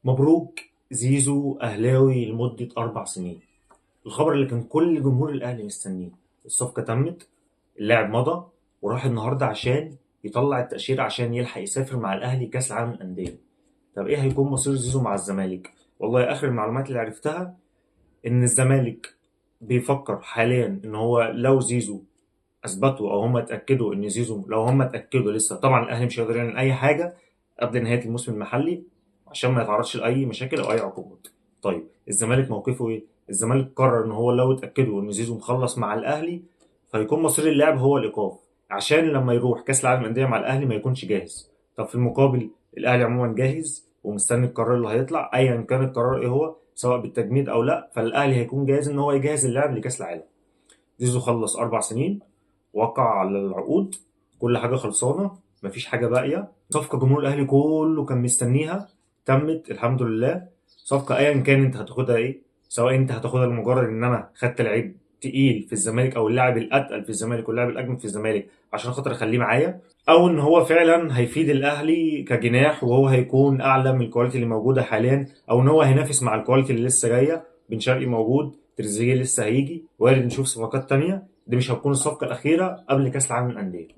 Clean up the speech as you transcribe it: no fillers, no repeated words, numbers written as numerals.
مبروك زيزو أهلاوي لمدة 4 سنين. الخبر اللي كان كل جمهور الأهلي مستنيه. الصفقة تمت، اللاعب مضى وراح النهاردة عشان يطلع التأشيرة عشان يلحق يسافر مع الأهلي كأس العالم للأندية. طب إيه هيكون مصير زيزو مع الزمالك؟ والله آخر المعلومات اللي عرفتها إن الزمالك بيفكر حاليا إن هو لو زيزو اثبتوا او هم اتاكدوا ان زيزو، لو هم اتاكدوا لسه طبعا الاهلي مش هيقدر يعمل اي حاجه قبل نهايه الموسم المحلي عشان ما يتعرضش لاي مشاكل او اي عقوبات. طيب الزمالك موقفه ايه؟ الزمالك قرر ان هو لو اتاكدوا ان زيزو مخلص مع الاهلي فيكون مصير اللاعب هو الايقاف عشان لما يروح كاس العالم للانديه مع الاهلي ما يكونش جاهز. طب في المقابل الاهلي عموما جاهز ومستني القرار اللي هيطلع ايا كان القرار ايه هو، سواء بالتجميد او لا، فالاهلي هيكون جاهز ان هو يجهز اللاعب لكاس العالم. زيزو خلص 4 سنين، وقع على العقود، كل حاجة خلصانة، مفيش حاجة باقية. صفقة جمهور الأهلي كله كان مستنيها تمت الحمد لله. صفقة أيا كان أنت هتاخدها إيه، سواء أنت هتاخدها لمجرد إن أنا خدت لعيب تقيل في الزمالك أو اللاعب الأتقل في الزمالك واللاعب الأجمد في الزمالك عشان خاطر أخليه معايا، أو إن هو فعلا هيفيد الأهلي كجناح وهو هيكون أعلى من الكواليتي اللي موجودة حاليا، أو إن هو هينافس مع الكواليتي اللي لسه جاية. بن شرقي موجود، تريزيجيه لسه هيجي، وارد نشوف صفقات تانية. دي مش هتكون الصفقة الأخيرة قبل كأس العالم للأندية.